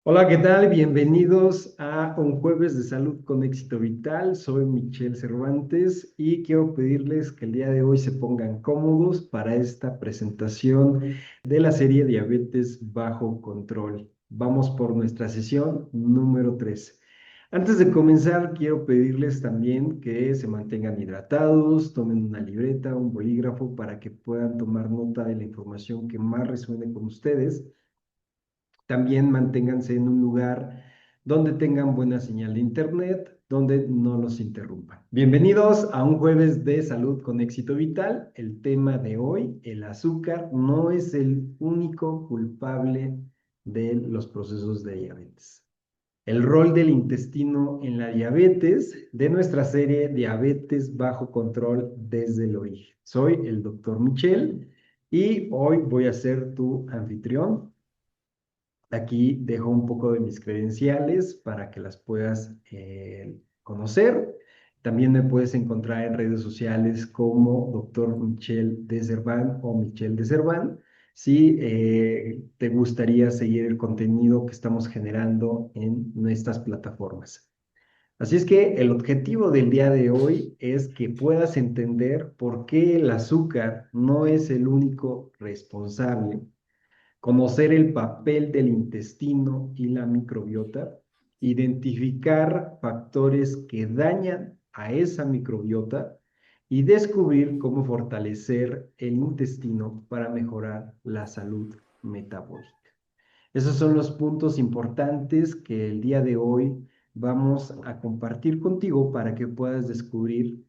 Hola, ¿qué tal? Bienvenidos a un jueves de salud con éxito vital. Soy Michelle Cervantes y quiero pedirles que el día de hoy se pongan cómodos para esta presentación de la serie Diabetes bajo control. Vamos por nuestra sesión número 3. Antes de comenzar, quiero pedirles también que se mantengan hidratados, tomen una libreta, un bolígrafo para que puedan tomar nota de la información que más resuene con ustedes. También manténganse en un lugar donde tengan buena señal de internet, donde no los interrumpan. Bienvenidos a un jueves de salud con éxito vital. El tema de hoy, el azúcar, no es el único culpable de los procesos de diabetes. El rol del intestino en la diabetes de nuestra serie Diabetes bajo control desde el origen. Soy el doctor Michel y hoy voy a ser tu anfitrión. Aquí dejo un poco de mis credenciales para que las puedas conocer. También me puedes encontrar en redes sociales como Dr. Michel Deservan o Michel Deservan, si te gustaría seguir el contenido que estamos generando en nuestras plataformas. Así es que el objetivo del día de hoy es que puedas entender por qué el azúcar no es el único responsable, conocer el papel del intestino y la microbiota, identificar factores que dañan a esa microbiota y descubrir cómo fortalecer el intestino para mejorar la salud metabólica. Esos son los puntos importantes que el día de hoy vamos a compartir contigo para que puedas descubrir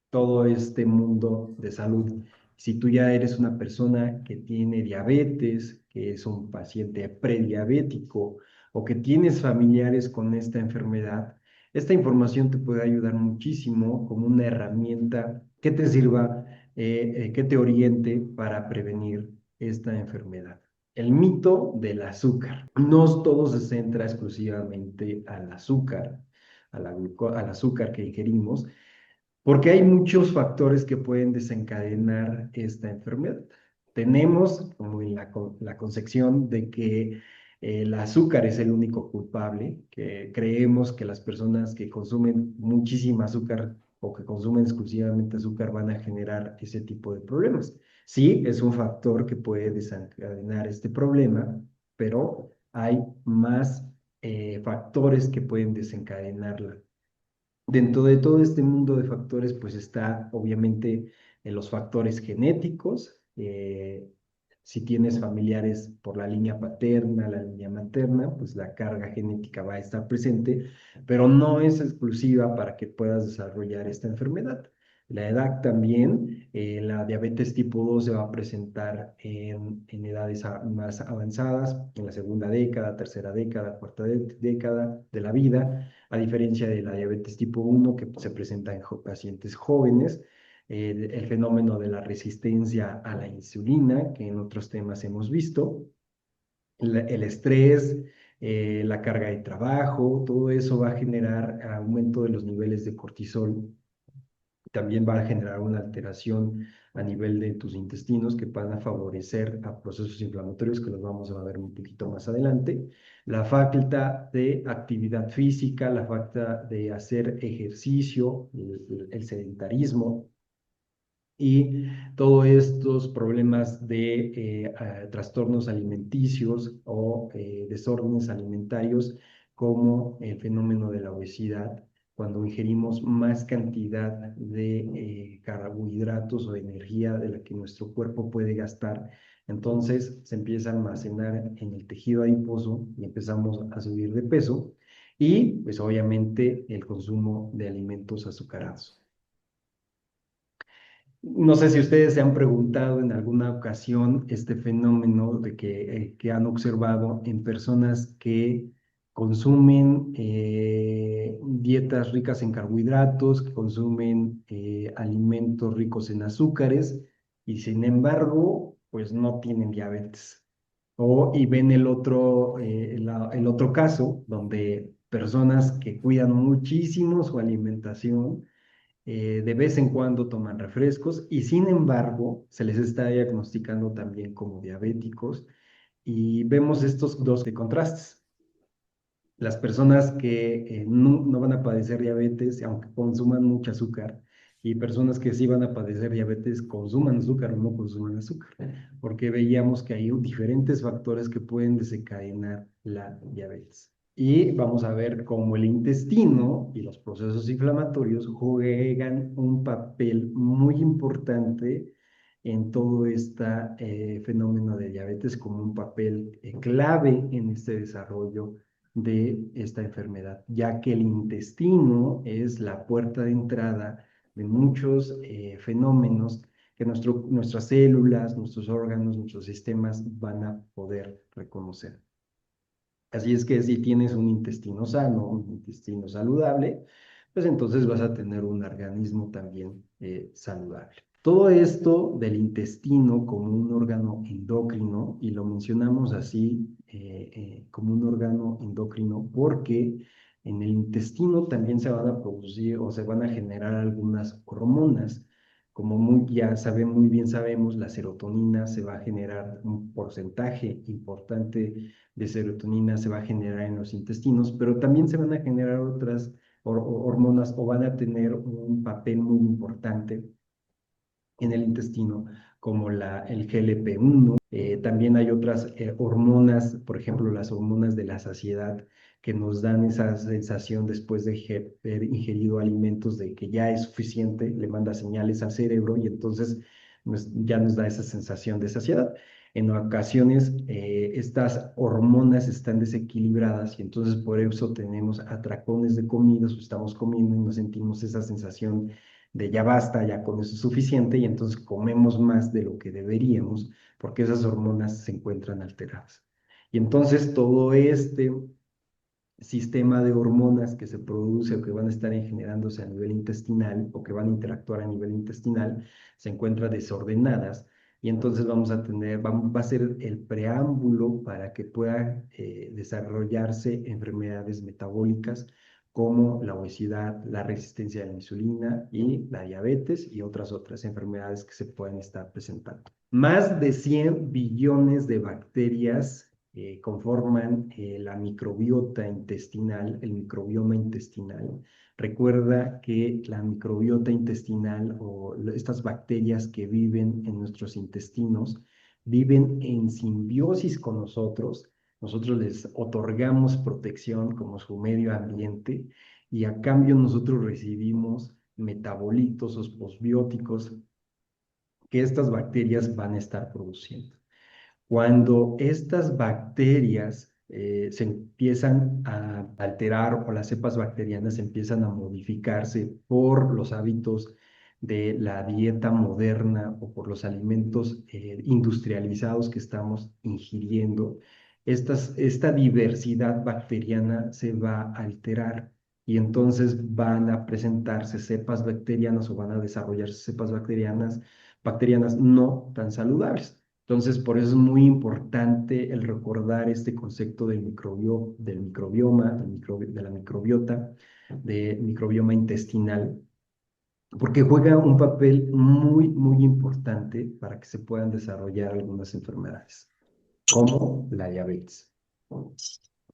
todo este mundo de salud. Si tú ya eres una persona que tiene diabetes, que es un paciente prediabético o que tienes familiares con esta enfermedad, esta información te puede ayudar muchísimo como una herramienta que te sirva, que te oriente para prevenir esta enfermedad. El mito del azúcar. No todo se centra exclusivamente al azúcar, al azúcar que ingerimos, porque hay muchos factores que pueden desencadenar esta enfermedad. Tenemos como en la concepción de que el azúcar es el único culpable, que creemos que las personas que consumen muchísima azúcar o que consumen exclusivamente azúcar van a generar ese tipo de problemas. Sí, es un factor que puede desencadenar este problema, pero hay más factores que pueden desencadenarla. Dentro de todo este mundo de factores, pues está obviamente en los factores genéticos. Si tienes familiares por la línea paterna, la línea materna, pues la carga genética va a estar presente, pero no es exclusiva para que puedas desarrollar esta enfermedad. La edad también, la diabetes tipo 2 se va a presentar en edades más avanzadas, en la segunda década, tercera década, cuarta década de la vida, a diferencia de la diabetes tipo 1 que se presenta en pacientes jóvenes. El fenómeno de la resistencia a la insulina, que en otros temas hemos visto, el estrés, la carga de trabajo, todo eso va a generar aumento de los niveles de cortisol. También va a generar una alteración a nivel de tus intestinos que van a favorecer a procesos inflamatorios que los vamos a ver un poquito más adelante. La falta de actividad física, la falta de hacer ejercicio, el sedentarismo y todos estos problemas de trastornos alimenticios o desórdenes alimentarios como el fenómeno de la obesidad, cuando ingerimos más cantidad de carbohidratos o de energía de la que nuestro cuerpo puede gastar. Entonces se empieza a almacenar en el tejido adiposo y empezamos a subir de peso y pues obviamente el consumo de alimentos azucarados. No sé si ustedes se han preguntado en alguna ocasión este fenómeno de que han observado en personas que consumen dietas ricas en carbohidratos, que consumen alimentos ricos en azúcares y sin embargo, pues no tienen diabetes. Y ven el otro caso donde personas que cuidan muchísimo su alimentación, de vez en cuando toman refrescos y sin embargo se les está diagnosticando también como diabéticos Y vemos estos dos de contrastes. Las personas que no van a padecer diabetes, aunque consuman mucho azúcar, y personas que sí van a padecer diabetes, consuman azúcar o no consuman azúcar, porque veíamos que hay diferentes factores que pueden desencadenar la diabetes. Y vamos a ver cómo el intestino y los procesos inflamatorios juegan un papel muy importante en todo este fenómeno de diabetes, como un papel clave en este desarrollo de esta enfermedad, ya que el intestino es la puerta de entrada de muchos fenómenos que nuestras células, nuestros órganos, nuestros sistemas van a poder reconocer. Así es que si tienes un intestino sano, un intestino saludable, pues entonces vas a tener un organismo también saludable. Todo esto del intestino como un órgano endocrino, y lo mencionamos así como un órgano endocrino, porque en el intestino también se van a producir o se van a generar algunas hormonas. Como ya muy bien sabemos, la serotonina se va a generar un porcentaje importante de serotonina se va a generar en los intestinos, pero también se van a generar otras hormonas o van a tener un papel muy importante en el intestino, como el GLP-1. También hay otras hormonas, por ejemplo, las hormonas de la saciedad, que nos dan esa sensación después de haber ingerido alimentos de que ya es suficiente, le manda señales al cerebro y entonces ya nos da esa sensación de saciedad. En ocasiones estas hormonas están desequilibradas y entonces por eso tenemos atracones de comidas o estamos comiendo y nos sentimos esa sensación de ya basta, ya con eso es suficiente y entonces comemos más de lo que deberíamos porque esas hormonas se encuentran alteradas. Y entonces todo este sistema de hormonas que se produce o que van a estar generándose a nivel intestinal o que van a interactuar a nivel intestinal se encuentran desordenadas y entonces vamos a tener, va a ser el preámbulo para que pueda desarrollarse enfermedades metabólicas como la obesidad, la resistencia a la insulina y la diabetes y otras enfermedades que se pueden estar presentando. Más de 100 billones de bacterias conforman la microbiota intestinal, el microbioma intestinal. Recuerda que la microbiota intestinal o estas bacterias que viven en nuestros intestinos viven en simbiosis con nosotros. Nosotros les otorgamos protección como su medio ambiente y a cambio nosotros recibimos metabolitos o posbióticos que estas bacterias van a estar produciendo. Cuando estas bacterias se empiezan a alterar o las cepas bacterianas empiezan a modificarse por los hábitos de la dieta moderna o por los alimentos industrializados que estamos ingiriendo, esta diversidad bacteriana se va a alterar y entonces van a presentarse cepas bacterianas o van a desarrollarse cepas bacterianas no tan saludables. Entonces, por eso es muy importante el recordar este concepto del microbioma, de la microbiota, del microbioma intestinal, porque juega un papel muy importante para que se puedan desarrollar algunas enfermedades, como la diabetes.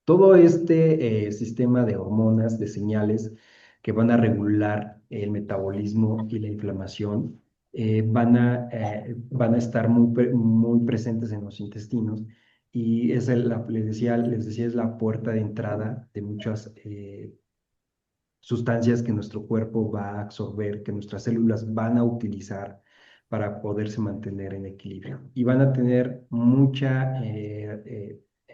Todo este sistema de hormonas, de señales que van a regular el metabolismo y la inflamación, van a estar muy presentes en los intestinos y les decía, es la puerta de entrada de muchas sustancias que nuestro cuerpo va a absorber, que nuestras células van a utilizar para poderse mantener en equilibrio. Y van a tener mucha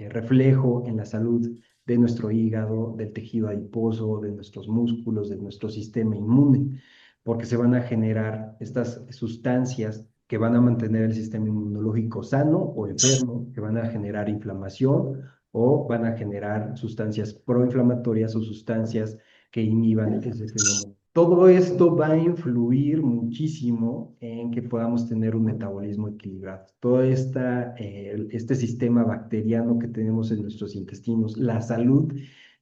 reflejo en la salud de nuestro hígado, del tejido adiposo, de nuestros músculos, de nuestro sistema inmune, porque se van a generar estas sustancias que van a mantener el sistema inmunológico sano o enfermo, que van a generar inflamación o van a generar sustancias proinflamatorias o sustancias que inhiban ese fenómeno. Todo esto va a influir muchísimo en que podamos tener un metabolismo equilibrado. Todo este sistema bacteriano que tenemos en nuestros intestinos, la salud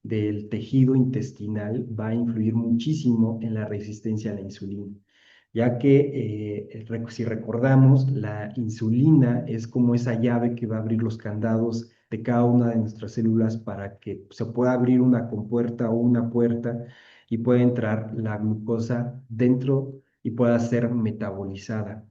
del tejido intestinal va a influir muchísimo en la resistencia a la insulina. ya que si recordamos, la insulina es como esa llave que va a abrir los candados de cada una de nuestras células para que se pueda abrir una compuerta o una puerta y pueda entrar la glucosa dentro y pueda ser metabolizada,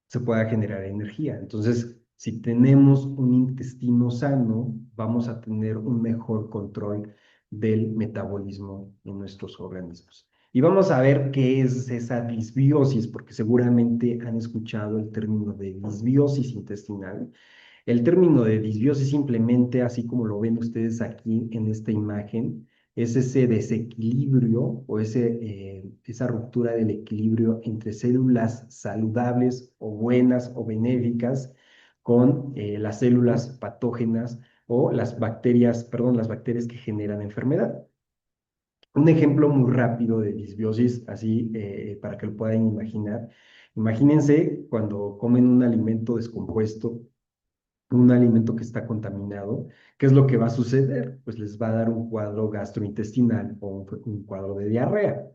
se pueda generar energía. Entonces, si tenemos un intestino sano, vamos a tener un mejor control del metabolismo en nuestros organismos. Y vamos a ver qué es esa disbiosis, porque seguramente han escuchado el término de disbiosis intestinal. El término de disbiosis simplemente, así como lo ven ustedes aquí en esta imagen, es ese desequilibrio o esa ruptura del equilibrio entre células saludables o buenas o benéficas con las células patógenas o las bacterias, perdón, las bacterias que generan enfermedad. Un ejemplo muy rápido de disbiosis, así para que lo puedan imaginar. Imagínense cuando comen un alimento descompuesto, un alimento que está contaminado, ¿qué es lo que va a suceder? Pues les va a dar un cuadro gastrointestinal o un cuadro de diarrea.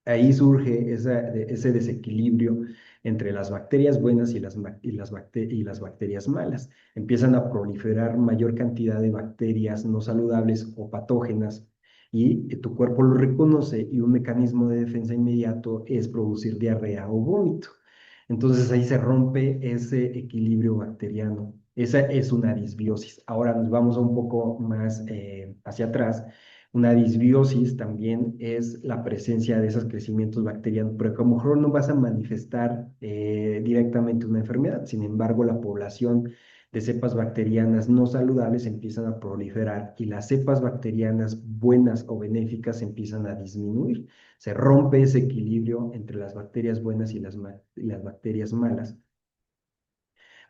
Ahí surge ese desequilibrio entre las bacterias buenas y las bacterias malas. Empiezan a proliferar mayor cantidad de bacterias no saludables o patógenas y tu cuerpo lo reconoce y un mecanismo de defensa inmediato es producir diarrea o vómito. Entonces ahí se rompe ese equilibrio bacteriano. Esa es una disbiosis. Ahora nos vamos un poco más hacia atrás. Una disbiosis también es la presencia de esos crecimientos bacterianos, pero que a lo mejor no vas a manifestar directamente una enfermedad. Sin embargo, la población de cepas bacterianas no saludables empiezan a proliferar y las cepas bacterianas buenas o benéficas empiezan a disminuir. Se rompe ese equilibrio entre las bacterias buenas y las bacterias malas.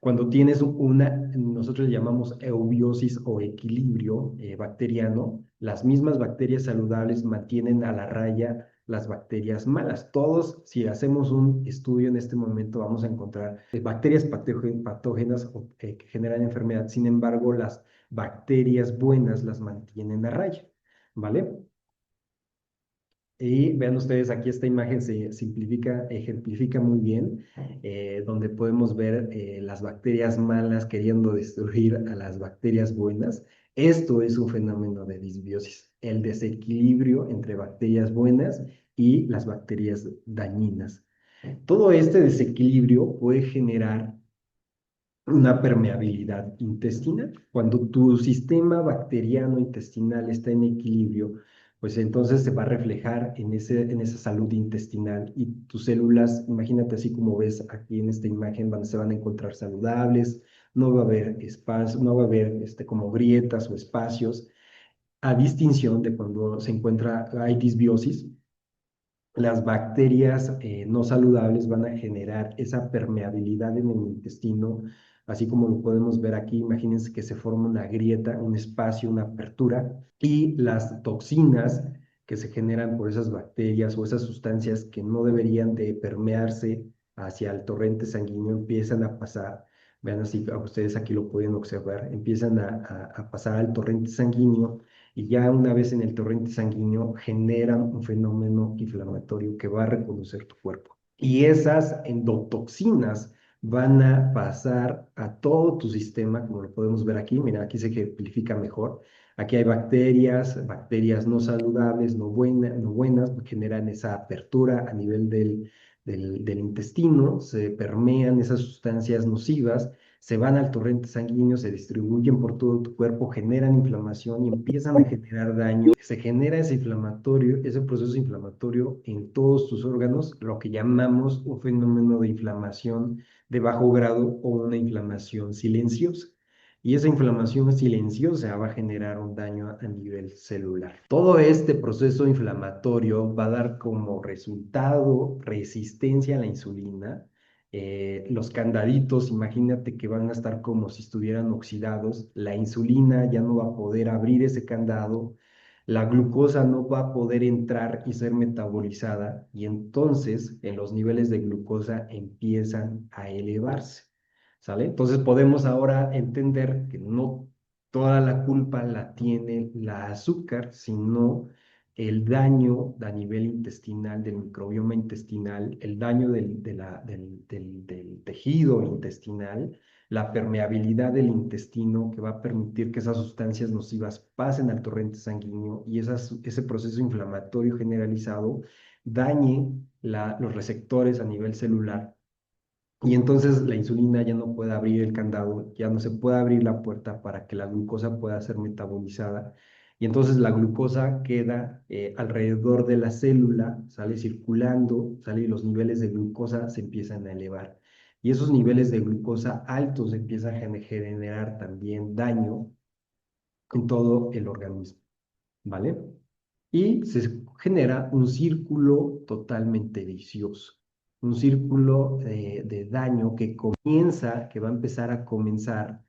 Cuando tienes nosotros le llamamos eubiosis o equilibrio bacteriano, las mismas bacterias saludables mantienen a la raya las bacterias malas. Todos, si hacemos un estudio en este momento, vamos a encontrar bacterias patógenas que generan enfermedad. Sin embargo, las bacterias buenas las mantienen a raya, ¿vale? Y vean ustedes, aquí esta imagen se simplifica, ejemplifica muy bien, donde podemos ver las bacterias malas queriendo destruir a las bacterias buenas. Esto es un fenómeno de disbiosis, el desequilibrio entre bacterias buenas y las bacterias dañinas. Todo este desequilibrio puede generar una permeabilidad intestinal. Cuando tu sistema bacteriano intestinal está en equilibrio, pues entonces se va a reflejar en esa salud intestinal y tus células, imagínate así como ves aquí en esta imagen, se van a encontrar saludables, no va a haber espacio, no va a haber como grietas o espacios, a distinción de cuando hay disbiosis, las bacterias no saludables van a generar esa permeabilidad en el intestino, así como lo podemos ver aquí. Imagínense que se forma una grieta, un espacio, una apertura, y las toxinas que se generan por esas bacterias o esas sustancias que no deberían de permearse hacia el torrente sanguíneo empiezan a pasar. Vean así, ustedes aquí lo pueden observar, empiezan a pasar al torrente sanguíneo y ya una vez en el torrente sanguíneo generan un fenómeno inflamatorio que va a reconocer tu cuerpo. Y esas endotoxinas van a pasar a todo tu sistema, como lo podemos ver aquí. Mira, aquí se ejemplifica mejor. Aquí hay bacterias no saludables, no buenas, que generan esa apertura a nivel del intestino, se permean esas sustancias nocivas, se van al torrente sanguíneo, se distribuyen por todo tu cuerpo, generan inflamación y empiezan a generar daño. Se genera ese proceso inflamatorio en todos tus órganos, lo que llamamos un fenómeno de inflamación de bajo grado o una inflamación silenciosa. Y esa inflamación silenciosa va a generar un daño a nivel celular. Todo este proceso inflamatorio va a dar como resultado resistencia a la insulina. Los candaditos, imagínate que van a estar como si estuvieran oxidados. La insulina ya no va a poder abrir ese candado. La glucosa no va a poder entrar y ser metabolizada. Y entonces los niveles de glucosa empiezan a elevarse. ¿Sale? Entonces podemos ahora entender que no toda la culpa la tiene la azúcar, sino el daño a nivel intestinal, del microbioma intestinal, el daño del tejido intestinal, la permeabilidad del intestino que va a permitir que esas sustancias nocivas pasen al torrente sanguíneo y ese proceso inflamatorio generalizado dañe los receptores a nivel celular. Y entonces la insulina ya no puede abrir el candado, ya no se puede abrir la puerta para que la glucosa pueda ser metabolizada. Y entonces la glucosa queda alrededor de la célula, sale circulando, sale y los niveles de glucosa se empiezan a elevar. Y esos niveles de glucosa altos empiezan a generar también daño en todo el organismo, ¿vale? Y se genera un círculo totalmente vicioso, un círculo de daño que va a empezar a comenzar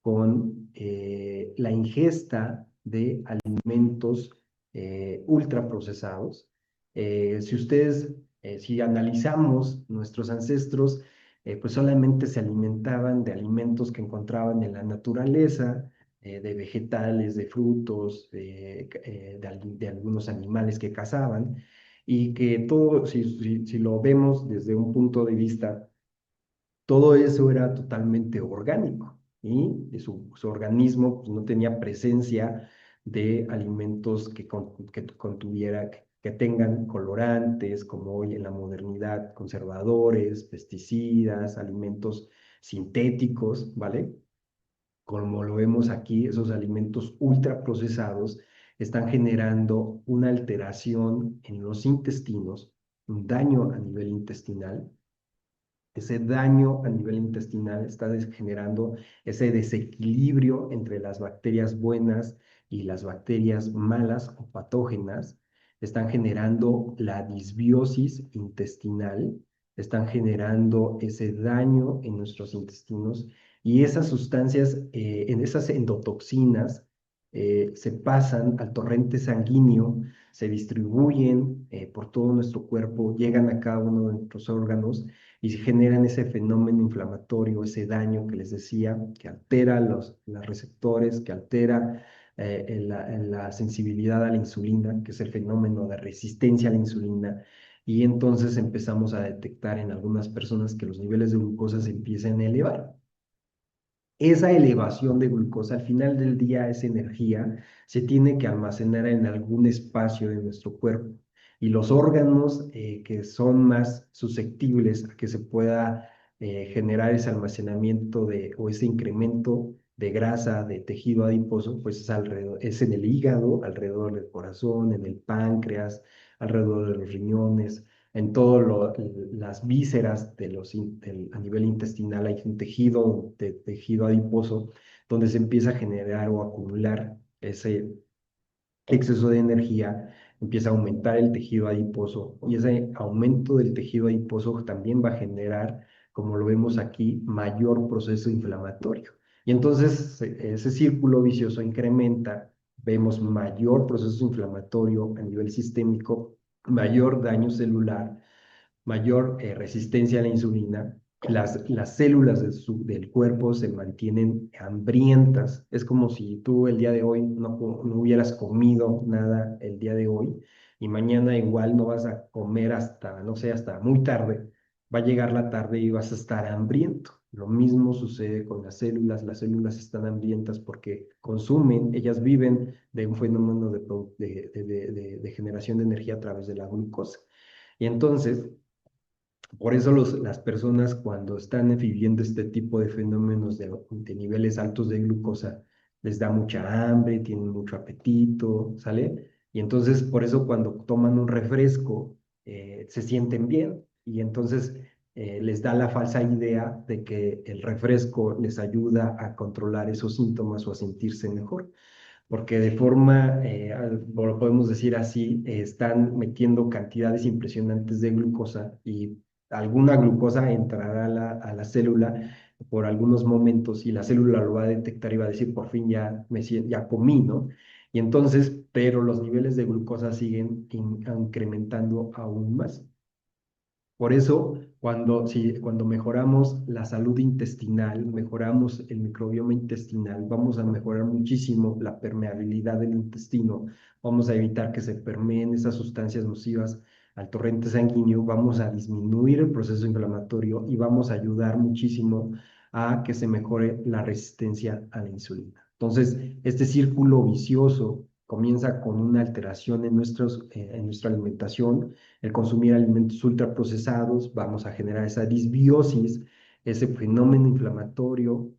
con la ingesta de alimentos ultraprocesados. Si analizamos nuestros ancestros, pues solamente se alimentaban de alimentos que encontraban en la naturaleza, de vegetales, de frutos, de algunos animales que cazaban, y que todo, si lo vemos desde un punto de vista, todo eso era totalmente orgánico y su organismo pues, no tenía presencia de alimentos que contuviera, que tengan colorantes, como hoy en la modernidad, conservadores, pesticidas, alimentos sintéticos, ¿vale? Como lo vemos aquí, esos alimentos ultraprocesados están generando una alteración en los intestinos, un daño a nivel intestinal. Ese daño a nivel intestinal está generando ese desequilibrio entre las bacterias buenas y las bacterias malas o patógenas. Están generando la disbiosis intestinal, están generando ese daño en nuestros intestinos y esas sustancias, en esas endotoxinas, se pasan al torrente sanguíneo, se distribuyen por todo nuestro cuerpo, llegan a cada uno de nuestros órganos y generan ese fenómeno inflamatorio, ese daño que les decía, que altera los receptores, que altera la sensibilidad a la insulina, que es el fenómeno de resistencia a la insulina. Y entonces empezamos a detectar en algunas personas que los niveles de glucosa se empiezan a elevar. Esa elevación de glucosa, al final del día, esa energía se tiene que almacenar en algún espacio de nuestro cuerpo. Y los órganos que son más susceptibles a que se pueda generar ese almacenamiento o ese incremento de grasa, de tejido adiposo, pues es en el hígado, alrededor del corazón, en el páncreas, alrededor de los riñones, en todas las vísceras a nivel intestinal hay un tejido adiposo donde se empieza a generar o acumular ese exceso de energía, empieza a aumentar el tejido adiposo y ese aumento del tejido adiposo también va a generar, como lo vemos aquí, mayor proceso inflamatorio. Y entonces ese círculo vicioso incrementa, vemos mayor proceso inflamatorio a nivel sistémico, mayor daño celular, mayor resistencia a la insulina. Las células del cuerpo se mantienen hambrientas. Es como si tú el día de hoy no hubieras comido nada el día de hoy y mañana igual no vas a comer hasta, no sé, hasta muy tarde. Va a llegar la tarde y vas a estar hambriento. Lo mismo sucede con las células están hambrientas porque consumen, ellas viven de un fenómeno de generación de energía a través de la glucosa. Y entonces, por eso las personas cuando están viviendo este tipo de fenómenos de niveles altos de glucosa, les da mucha hambre, tienen mucho apetito, ¿sale? Y entonces por eso cuando toman un refresco se sienten bien y entonces les da la falsa idea de que el refresco les ayuda a controlar esos síntomas o a sentirse mejor porque de forma, lo podemos decir así, están metiendo cantidades impresionantes de glucosa y alguna glucosa entrará a la célula por algunos momentos y la célula lo va a detectar y va a decir, por fin ya comí, ¿no? Y entonces, pero los niveles de glucosa siguen incrementando aún más. Por eso, Cuando mejoramos la salud intestinal, mejoramos el microbioma intestinal, vamos a mejorar muchísimo la permeabilidad del intestino, vamos a evitar que se permeen esas sustancias nocivas al torrente sanguíneo, vamos a disminuir el proceso inflamatorio y vamos a ayudar muchísimo a que se mejore la resistencia a la insulina. Entonces, este círculo vicioso comienza con una alteración en nuestra alimentación, el consumir alimentos ultraprocesados, vamos a generar esa disbiosis, ese fenómeno inflamatorio,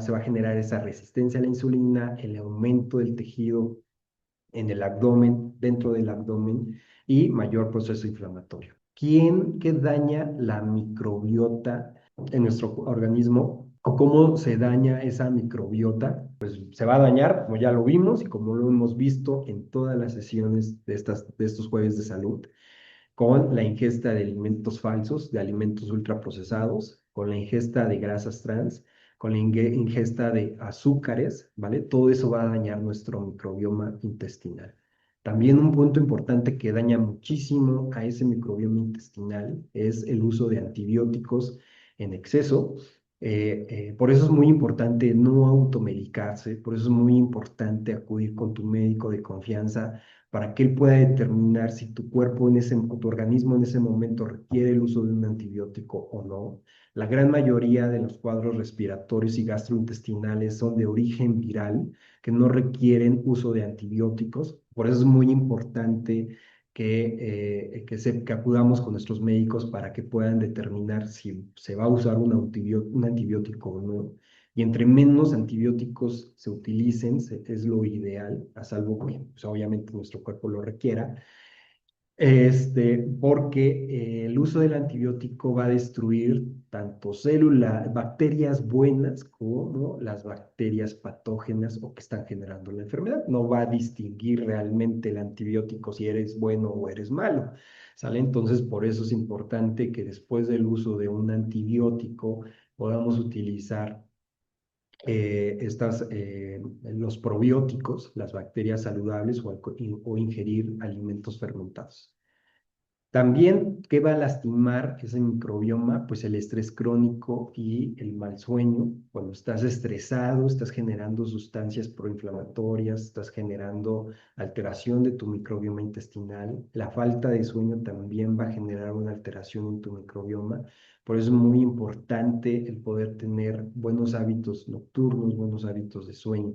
se va a generar esa resistencia a la insulina, el aumento del tejido en el abdomen, dentro del abdomen y mayor proceso inflamatorio. ¿Qué daña la microbiota en nuestro organismo? ¿O cómo se daña esa microbiota? Pues se va a dañar, como ya lo vimos y como lo hemos visto en todas las sesiones de estos jueves de salud, con la ingesta de alimentos falsos, de alimentos ultraprocesados, con la ingesta de grasas trans, con la ingesta de azúcares, ¿vale? Todo eso va a dañar nuestro microbioma intestinal. También un punto importante que daña muchísimo a ese microbioma intestinal es el uso de antibióticos en exceso. Por eso es muy importante no automedicarse, por eso es muy importante acudir con tu médico de confianza para que él pueda determinar si tu cuerpo tu organismo en ese momento requiere el uso de un antibiótico o no. La gran mayoría de los cuadros respiratorios y gastrointestinales son de origen viral, que no requieren uso de antibióticos. Por eso es muy importante que acudamos con nuestros médicos para que puedan determinar si se va a usar un antibiótico o no. Y entre menos antibióticos se utilicen, es lo ideal, a salvo que pues, obviamente nuestro cuerpo lo requiera, porque el uso del antibiótico va a destruir tanto células, bacterias buenas como las bacterias patógenas o que están generando la enfermedad. No va a distinguir realmente el antibiótico si eres bueno o eres malo, ¿sale? Entonces, por eso es importante que después del uso de un antibiótico podamos utilizar los probióticos, las bacterias saludables o ingerir alimentos fermentados. También, ¿qué va a lastimar ese microbioma? Pues el estrés crónico y el mal sueño. Cuando estás estresado, estás generando sustancias proinflamatorias, estás generando alteración de tu microbioma intestinal. La falta de sueño también va a generar una alteración en tu microbioma. Por eso es muy importante el poder tener buenos hábitos nocturnos, buenos hábitos de sueño.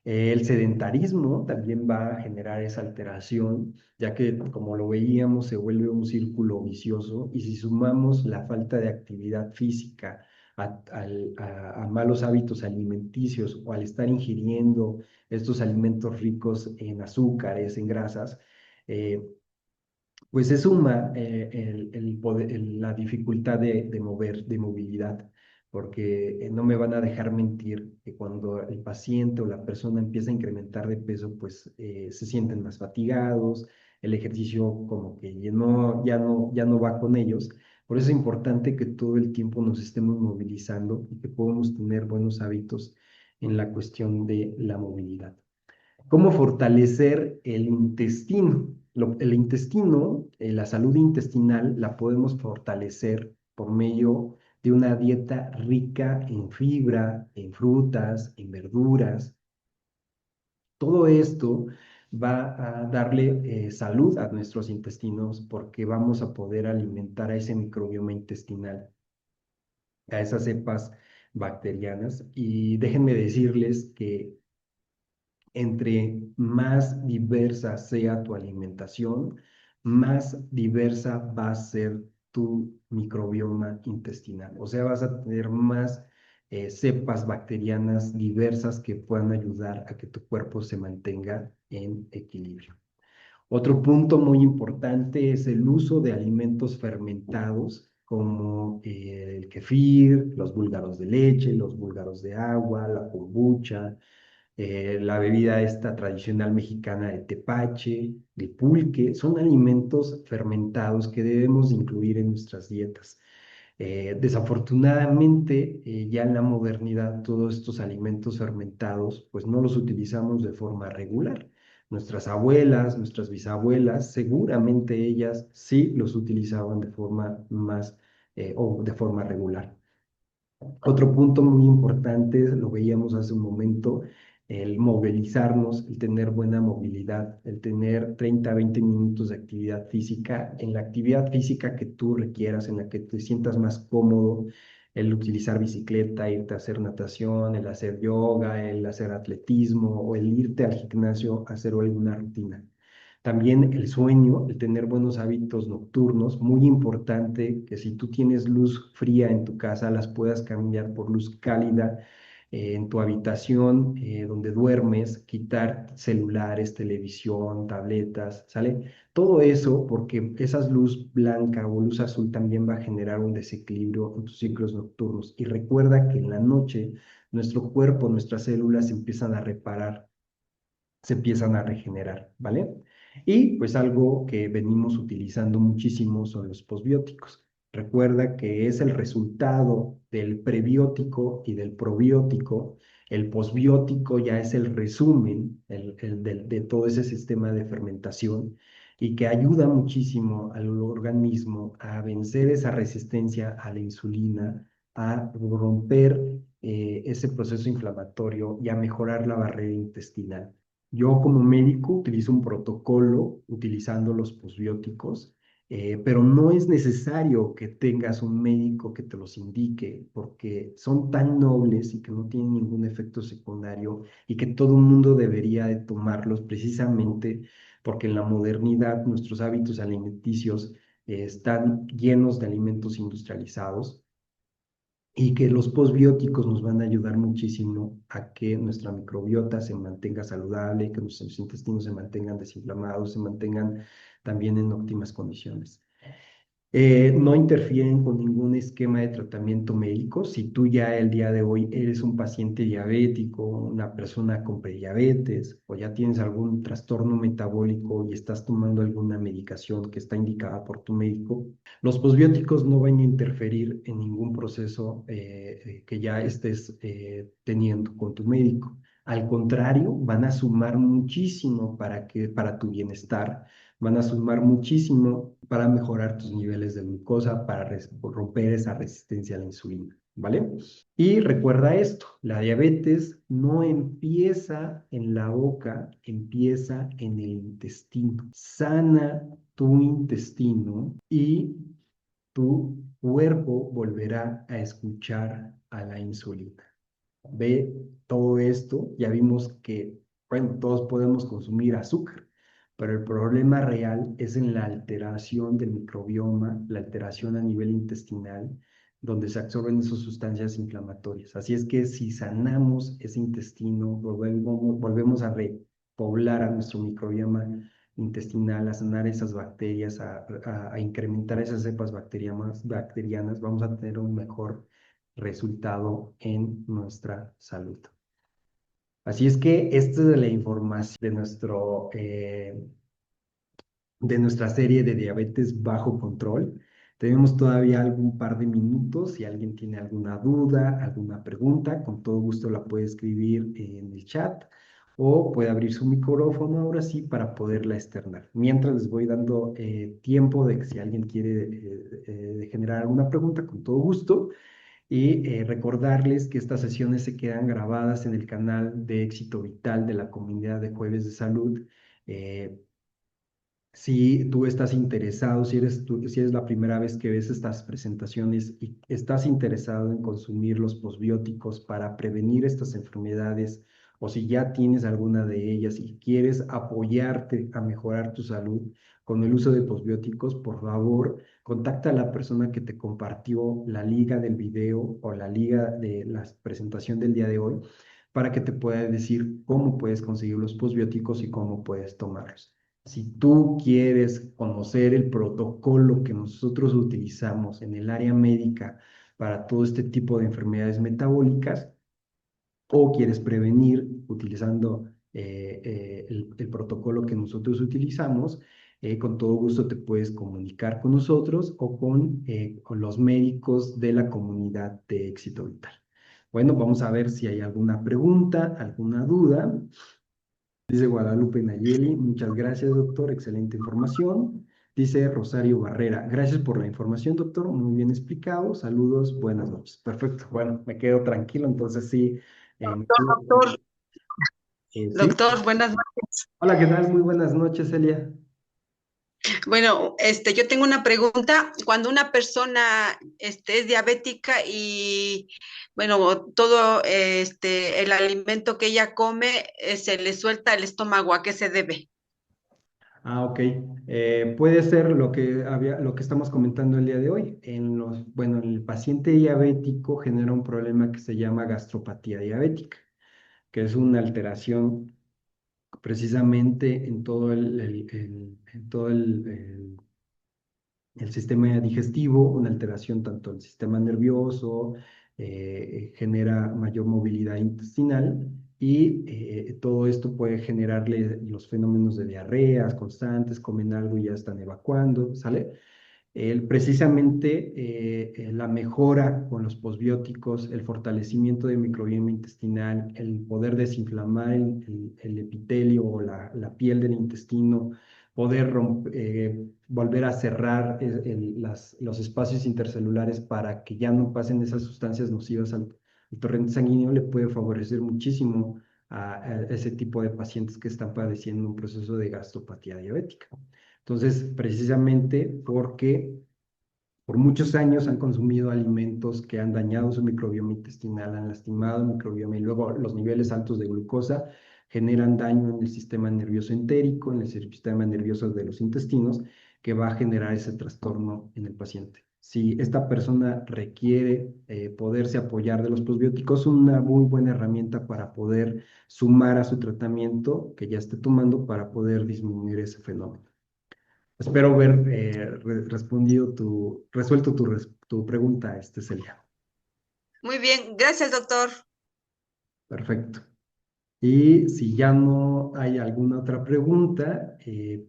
El sedentarismo también va a generar esa alteración, ya que, como lo veíamos, se vuelve un círculo vicioso y si sumamos la falta de actividad física a malos hábitos alimenticios o al estar ingiriendo estos alimentos ricos en azúcares, en grasas, eh, pues se suma la dificultad de movilidad, porque no me van a dejar mentir que cuando el paciente o la persona empieza a incrementar de peso, pues se sienten más fatigados, el ejercicio como que ya no va con ellos. Por eso es importante que todo el tiempo nos estemos movilizando y que podamos tener buenos hábitos en la cuestión de la movilidad. ¿Cómo fortalecer el intestino? El intestino, la salud intestinal, la podemos fortalecer por medio de una dieta rica en fibra, en frutas, en verduras. Todo esto va a darle salud a nuestros intestinos porque vamos a poder alimentar a ese microbioma intestinal, a esas cepas bacterianas. Y déjenme decirles que entre más diversa sea tu alimentación, más diversa va a ser tu microbioma intestinal. O sea, vas a tener más cepas bacterianas diversas que puedan ayudar a que tu cuerpo se mantenga en equilibrio. Otro punto muy importante es el uso de alimentos fermentados como el kefir, los búlgaros de leche, los búlgaros de agua, la kombucha, la bebida esta tradicional mexicana de tepache, de pulque, son alimentos fermentados que debemos incluir en nuestras dietas. Desafortunadamente, ya en la modernidad, todos estos alimentos fermentados, pues no los utilizamos de forma regular. Nuestras abuelas, nuestras bisabuelas, seguramente ellas sí los utilizaban de forma más o de forma regular. Otro punto muy importante, lo veíamos hace un momento, el movilizarnos, el tener buena movilidad, el tener 30 a 20 minutos de actividad física, en la actividad física que tú requieras, en la que te sientas más cómodo, el utilizar bicicleta, irte a hacer natación, el hacer yoga, el hacer atletismo o el irte al gimnasio a hacer alguna rutina. También el sueño, el tener buenos hábitos nocturnos, muy importante que si tú tienes luz fría en tu casa, las puedas cambiar por luz cálida en tu habitación donde duermes, quitar celulares, televisión, tabletas, ¿sale? Todo eso porque esa luz blanca o luz azul también va a generar un desequilibrio en tus ciclos nocturnos. Y recuerda que en la noche nuestro cuerpo, nuestras células se empiezan a reparar, se empiezan a regenerar, ¿vale? Y pues algo que venimos utilizando muchísimo son los posbióticos. Recuerda que es el resultado del prebiótico y del probiótico. El posbiótico ya es el resumen de todo ese sistema de fermentación y que ayuda muchísimo al organismo a vencer esa resistencia a la insulina, a romper ese proceso inflamatorio y a mejorar la barrera intestinal. Yo como médico utilizo un protocolo utilizando los posbióticos, pero no es necesario que tengas un médico que te los indique porque son tan nobles y que no tienen ningún efecto secundario y que todo el mundo debería de tomarlos precisamente porque en la modernidad nuestros hábitos alimenticios están llenos de alimentos industrializados y que los posbióticos nos van a ayudar muchísimo a que nuestra microbiota se mantenga saludable, que nuestros intestinos se mantengan desinflamados, se mantengan también en óptimas condiciones. No interfieren con ningún esquema de tratamiento médico. Si tú ya el día de hoy eres un paciente diabético, una persona con prediabetes o ya tienes algún trastorno metabólico y estás tomando alguna medicación que está indicada por tu médico, los posbióticos no van a interferir en ningún proceso que ya estés teniendo con tu médico. Al contrario, van a sumar muchísimo para tu bienestar, van a sumar muchísimo para mejorar tus niveles de glucosa, para romper esa resistencia a la insulina, ¿vale? Y recuerda esto, la diabetes no empieza en la boca, empieza en el intestino. Sana tu intestino y tu cuerpo volverá a escuchar a la insulina. Ve todo esto, ya vimos que, bueno, todos podemos consumir azúcar, pero el problema real es en la alteración del microbioma, la alteración a nivel intestinal, donde se absorben esas sustancias inflamatorias. Así es que si sanamos ese intestino, volvemos a repoblar a nuestro microbioma intestinal, a sanar esas bacterias, a incrementar esas cepas bacterianas, vamos a tener un mejor resultado en nuestra salud. Así es que esta es la información de nuestra serie de diabetes bajo control. Tenemos todavía algún par de minutos. Si alguien tiene alguna duda, alguna pregunta, con todo gusto la puede escribir en el chat o puede abrir su micrófono ahora sí para poderla externar. Mientras les voy dando tiempo de que si alguien quiere generar alguna pregunta, con todo gusto. Y recordarles que estas sesiones se quedan grabadas en el canal de Éxito Vital de la comunidad de Jueves de Salud. Eh, si tú estás interesado, si eres la primera vez que ves estas presentaciones y estás interesado en consumir los posbióticos para prevenir estas enfermedades, o si ya tienes alguna de ellas y quieres apoyarte a mejorar tu salud con el uso de posbióticos, por favor, contacta a la persona que te compartió la liga del video o la liga de la presentación del día de hoy para que te pueda decir cómo puedes conseguir los posbióticos y cómo puedes tomarlos. Si tú quieres conocer el protocolo que nosotros utilizamos en el área médica para todo este tipo de enfermedades metabólicas o quieres prevenir utilizando el protocolo que nosotros utilizamos, con todo gusto te puedes comunicar con nosotros o con los médicos de la comunidad de Éxito Vital. Bueno, vamos a ver si hay alguna pregunta, alguna duda. Dice Guadalupe Nayeli, muchas gracias, doctor, excelente información. Dice Rosario Barrera, gracias por la información, doctor, muy bien explicado. Saludos, buenas noches. Perfecto, bueno, me quedo tranquilo, entonces sí. Doctor, Sí. doctor, buenas noches. Hola, ¿qué tal? Muy buenas noches, Elia. Bueno, yo tengo una pregunta. Cuando una persona, es diabética y, bueno, todo, el alimento que ella come, se le suelta el estómago, ¿a qué se debe? Ok. Puede ser lo que estamos comentando el día de hoy. Bueno, en el paciente diabético genera un problema que se llama gastropatía diabética, que es una alteración precisamente en todo el sistema digestivo, una alteración tanto del sistema nervioso, genera mayor movilidad intestinal y todo esto puede generarle los fenómenos de diarreas constantes, comen algo y ya están evacuando, ¿sale? Precisamente la mejora con los posbióticos, el fortalecimiento del microbioma intestinal, el poder desinflamar el epitelio o la piel del intestino, poder volver a cerrar los espacios intercelulares para que ya no pasen esas sustancias nocivas al torrente sanguíneo, le puede favorecer muchísimo a ese tipo de pacientes que están padeciendo un proceso de gastropatía diabética. Entonces, precisamente porque por muchos años han consumido alimentos que han dañado su microbioma intestinal, han lastimado el microbioma y luego los niveles altos de glucosa generan daño en el sistema nervioso entérico, en el sistema nervioso de los intestinos, que va a generar ese trastorno en el paciente. Si esta persona requiere poderse apoyar de los probióticos, una muy buena herramienta para poder sumar a su tratamiento que ya esté tomando para poder disminuir ese fenómeno. Espero haber resuelto tu pregunta, Celia. Muy bien, gracias, doctor. Perfecto. Y si ya no hay alguna otra pregunta,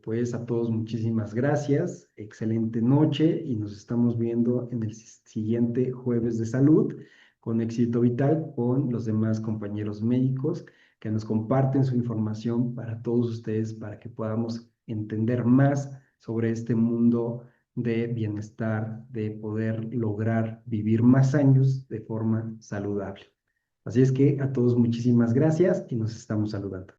pues a todos muchísimas gracias. Excelente noche y nos estamos viendo en el siguiente jueves de salud con Éxito Vital con los demás compañeros médicos que nos comparten su información para todos ustedes para que podamos entender más sobre este mundo de bienestar, de poder lograr vivir más años de forma saludable. Así es que a todos muchísimas gracias y nos estamos saludando.